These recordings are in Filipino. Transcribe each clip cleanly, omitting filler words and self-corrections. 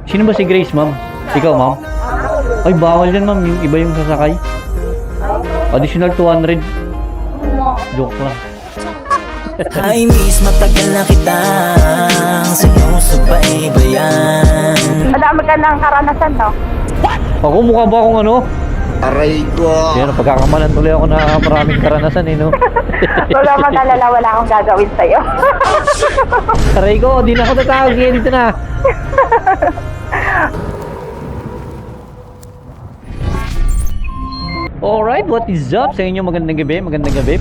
Sino ba si Grace, ma'am? Ikaw, ma'am? Ay, bawal yan, ma'am. Yung iba yung sasakay. Additional 200. Joke lang. Ay miss, matagal na kitang sinusubaybayan. Madami ka ng karanasan, no? Ako, mukha ba akong ano? Aray ko. Yan, pagkakamalan tuloy ako na maraming karanasan, eh, no? Wala mag-alala, wala akong gagawin sa'yo. Aray ko, di na ako tatawag. Sige, dito na. Alright, what is up sa inyo? Magandang gabi,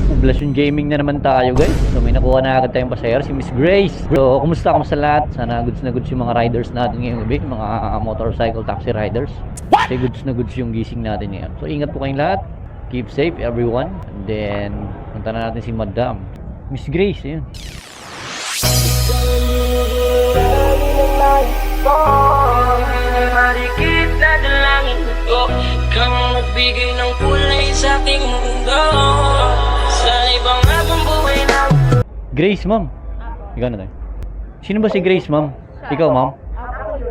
Poblasyon Gaming na naman tayo, guys. So may nakuha na agad tayong pasahero, si Miss Grace. So, kumusta lahat? Sana goods na goods yung mga riders natin ngayong gabi, mga motorcycle taxi riders. Kasi goods na goods yung gising natin ngayon. So, ingat po kayong lahat. Keep safe, everyone. And then, punta na natin si Madam. Miss Grace, yun. Marikit na dalangin ko, ikaw ang nagbigay ng kulay sa aking mundo. Sa ibang abang buhay na Grace, ma'am. Ikaw na tayo. Sino ba si Grace, ma'am? Ikaw, ma'am?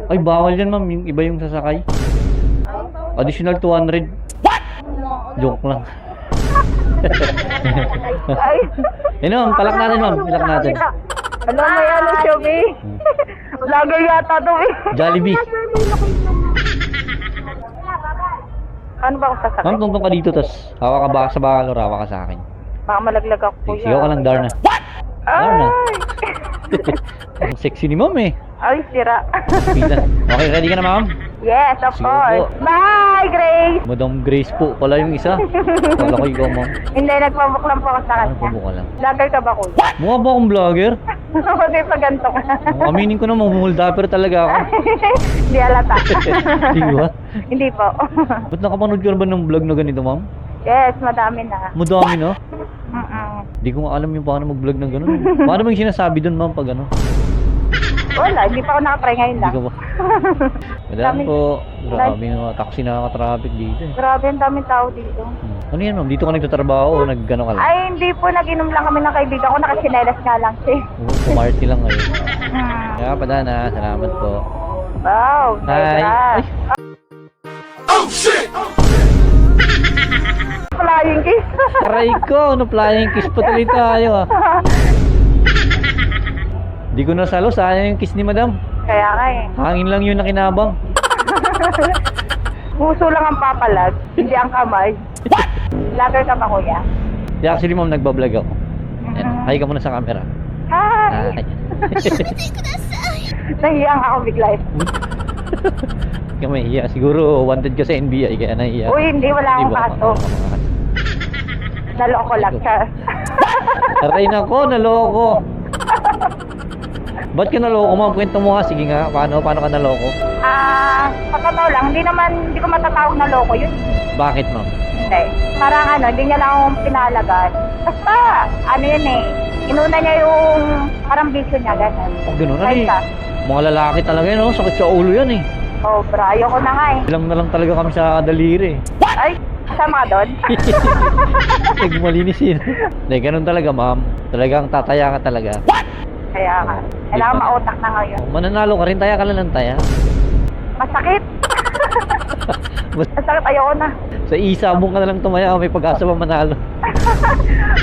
Ay, bawal yan, ma'am. Yung iba yung sasakay. Additional 200. Joke lang. Ay, Ano, ma'am, talak natin, ma'am. Talak natin. alam mo yan, Shelby. Vlogger yata to, eh. Jollibee. Ano ba ako sasakay? Ma'am, tungtong ka dito, tas hawa ka ba sa bakal or hawa ka sa akin? Baka malaglag ako, kuya. Sigaw ka lang, Darna. Darna. Ay! Ang sexy ni ma'am, eh. Ay, sira. Okay, ready ka na, ma'am? Yes, of Sige course. po. Bye, Grace! Madam Grace po pala yung isa. Kala ko ikaw, ma'am. Hindi, nagpabuk lang po ako sa Ano kanya. po ka lang? Vlogger ka ba, kuya? Mukha ba akong vlogger? Hindi pa ganito ka. Aminin ko na, mahumuldapper talaga ako. Hindi alata. Di ba? Hindi po. Ba't nakapanood ka na ba ng vlog na ganito, ma'am? Yes, madami na. Madami, no? Mm-mm. Di ko nga alam yung paano mag-vlog ng gano'n. Paano ba yung sinasabi doon, ma'am, pag ano? Wala, hindi pa ako nakatry ngayon Hindi lang. ka ba? Madami po. Grabe yung mga taxi na traffic dito, eh. Grabe, ang daming tao dito. Ano yan, ma'am? Dito ka nagtatrabaho o nag-gano ka lang? Ay, hindi po. Nag-inom lang kami ng kaibigan ko. Nakasinelas nga lang siya. Oo, kumarty lang ngayon. Hmm. Kaya padana, salamat po. Wow, Hi. Ay. Flying kiss. Aray ko, ano flying kiss pa tuloy tayo, ah. Di ko nasalo, sayang yung kiss ni madam. Kaya nga eh. Hangin lang yun na kinabang. Puso lang ang papalag, hindi ang kamay. Vlogger ka ba, kuya? Di actually, ma'am, nagbablog ako. Yan, hi ka muna sa camera. Hi! Hi. Nahiyang ako bigla eh. Hindi ka mahiya. Siguro wanted ka sa NBI, kaya nahiya. Uy, hindi. Wala akong Di ba? kaso. Naloko lang siya. Aray nako, naloko. Ba't ka naloko, ma'am? Kwento mo nga. Sige nga, paano ka naloko? Sa totoo lang, hindi ko matatawag na loko yun. Bakit, ma'am? Hindi. Parang hindi niya lang akong pinahalagan. Basta, yun eh. Inuna niya yung parang bisyo niya, gano'n. Oh, ganun na eh. Kaysa. Mga lalaki talaga yun, oh. Sakit sa ulo yan eh. Sobra, ayoko na nga eh. Bilang na lang talaga kami sa daliri eh. Ay, kasama doon. Nagmalinis yun. Hindi, ganun talaga, ma'am. Talagang tataya ka talaga. Kaya nga. Kailangan mautak na ngayon. Mananalo ka rin, taya ka lang ng taya. Masakit. Masakit, ayoko na. Sa isabong ka na lang tumaya, may pag-asa pa manalo.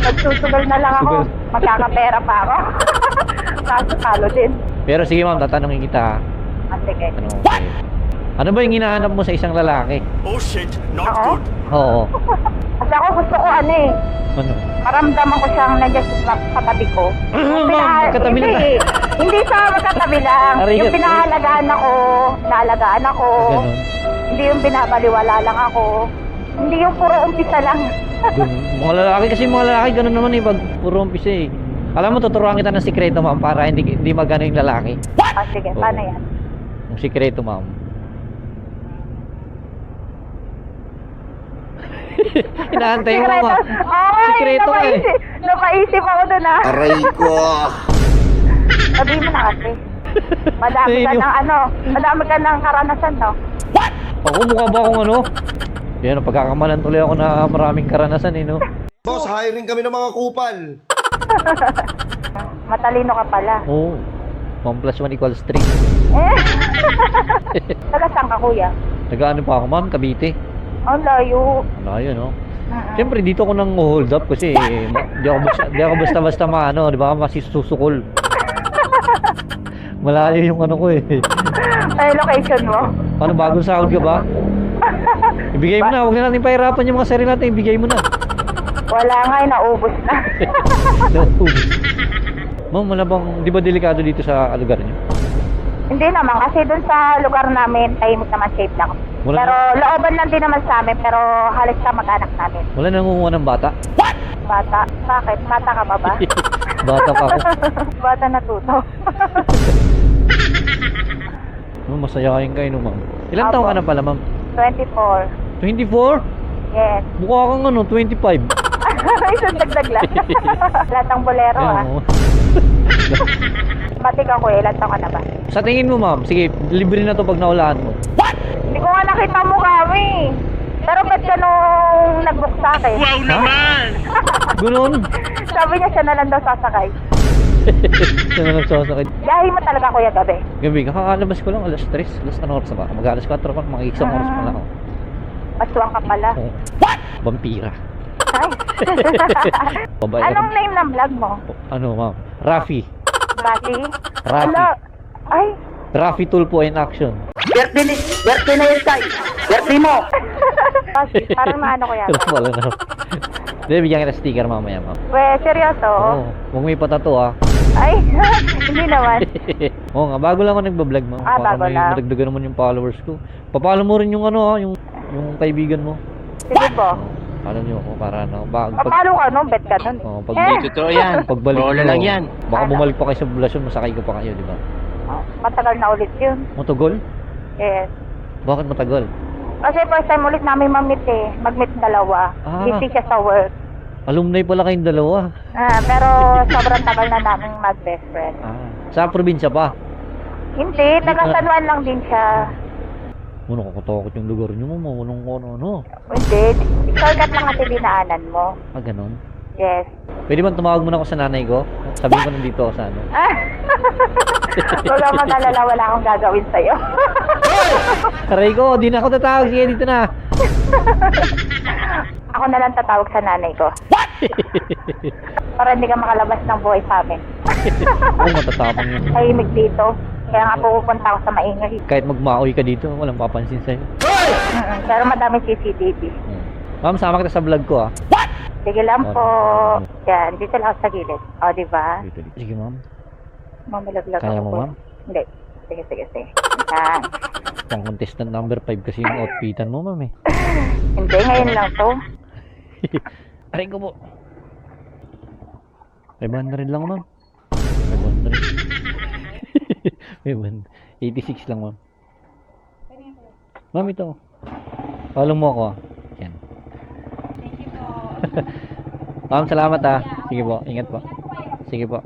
Magsusugal na lang ako. Sugal. Magkakapera pa ako. Kaso talo din. Pero sige, ma'am, tatanungin kita. Sige. Ano, ano ba yung hinahanap mo sa isang lalaki? Oh shit, not Ako? good. Oo. Kasi ako gusto ko ano eh. Ano? Maramdaman ko siyang nandiyan sa katabi ko. Yung Ma'am, magkatabi na hindi, hindi sa magkatabi lang. Aray, Yung pinahalagaan ako, naalagaan ako. Ganun. Hindi yung binabaliwala lang ako. Hindi yung puro umpisa lang. Ganun. Mga lalaki kasi mga lalaki ganun naman eh, pag puro umpisa eh. Alam mo, tuturuan kita ng sikreto, ma'am, para hindi magano yung lalaki. Sige, paano Oo. yan? Yung sikreto, ma'am. Inaantay mo, ma'am. Ay, Sikreto eh. napaisip ako dun ah. Aray ko. Sabihin mo na kasi. Madami ka Ayun. madami ka ng karanasan, no? Ako, mukha ba akong ano? Yan, pagkakamalan tuloy ako na maraming karanasan eh, no? Boss, hiring kami ng mga kupal. Matalino ka pala. Oo. 1 + 1 = 3. Eh. Taga saan ka, kuya? Nag-ano pa ako, ma'am? Cavite. Ang layo. Malayo, no? Siyempre, dito ko nang hold up kasi di ako basta-basta maano, di ba? Masisusukol. Malayo yung ano ko eh. Ay, location mo? Paano, bagong sahod ka ba? Ibigay mo na, huwag na natin pahirapan yung mga sarili natin, ibigay mo na. Wala nga, naubos na. Ma'am, wala bang, di ba delikado dito sa lugar niyo? Hindi naman, kasi dun sa lugar namin, tahimik naman, safe lang. Wala Pero looban lang din naman sa amin, pero halos sa mag-anak namin. Wala nangunguha ng bata? Bata? Bakit? Bata ka ba ba? Bata pa ako. Bata natuto. Ma'am, masayahin kayo no, ma'am. Ilang taon ka na pala, ma'am? 24. 24? Yes. Mukha kang ano, 25. Isang dagdag lang. Lahat ng bolero ah. Ayun, oh. Matik ako eh, ilan taon ka na ba? Sa tingin mo, ma'am, sige, libre na to pag naulaan mo. Hindi ko nga nakita mo kami. Pero ba't ka nung nag-book sa akin? Wow naman! Gunon? Sabi niya siya na lang daw sasakay. Siya na nagsasakit. Gahi mo talaga kuya gabi. Gabi, kakalabas ko lang alas 3. Alas anong oras na ba? Mag-alas 4 pa, mga isang oras pa lang ako. Aswang ka pala. Oh. Vampira. Ay. Babae. Anong name ng vlog mo? Ano, ma'am? Rafi. Bati? Rafi. Ala. Ay. Rafi Tulpo in action. Birthday na yun tayo. Birthday mo. Bati, parang maano ko yan. Alam mo, alam na. Hindi, bigyan kita sticker mamaya, ma'am. We, seryoso? Oo. Huwag may patato, ah. Ay, hindi naman. Oo nga, bago lang ako nagbablog, ma'am. Ah, Para bago may lang. madagdagan naman yung followers ko. Papalo mo rin yung ano, yung kaibigan mo. Sige po. Ano nyo ako para ano, Papalo ka nun, bet ka nun eh. pag Totoo yan. pagbalik Bola nyo, lang yan. baka Ano? bumalik pa kayo sa poblasyon, masakay ko pa kayo, di ba? Oh, matagal na ulit yun. Matagol? Yes. Bakit matagal? Kasi first time ulit namin mamit eh. Mag-meet dalawa. Ah. Busy siya sa work. Alumni pala kayong dalawa. Pero sobrang tagal na namin mag-best friend. Sa probinsya pa. Hindi, taga San Juan lang din siya. Ano, kakatakot yung lugar nyo, mama. Ano. Hindi, shortcut lang kasi dinaanan mo. Ganon. Yes. Pwede bang tumawag muna ako sa nanay ko? Sabihin ko nandito ako sa ano. Huwag kang mag-alala, wala akong gagawin sa'yo. Aray ko, di na ako tatawag. Sige, dito na. Ako na lang tatawag sa nanay ko. Para hindi ka makalabas ng buhay sa amin. Oo, matatapang yun. Tahimik dito. Kaya nga pupunta ako sa maingay. Kahit magmaoy ka dito, walang papansin sa'yo. Pero madami CCTV. Ma'am, sama kita sa vlog ko, ah. Sige lang po. Yan, dito lang ako sa gilid. O, diba? Sige, ma'am. Mamilag-lag Kaya ako mo, po. ma'am? Hindi. Sige. Yan. Pang contestant number 5 kasi yung outfitan mo, ma'am, eh. Hindi, ngayon lang to. Aray ko po. 500 lang, ma'am. 500. 86 lang, ma'am. Ma'am, ito. Follow mo ako, ah. Yan. Ma'am, salamat, ah. Sige po, ingat po. Sige po.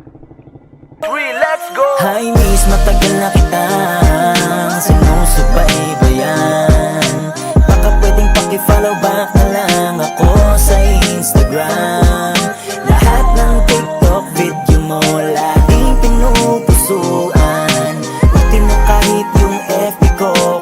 Hi miss, matagal na kitang sinusubaybayan. Baka pwedeng paki-follow back na lang ako sa Instagram. Lahat ng TikTok video mo laging pinupusuan. Pati mo kahit yung FB ko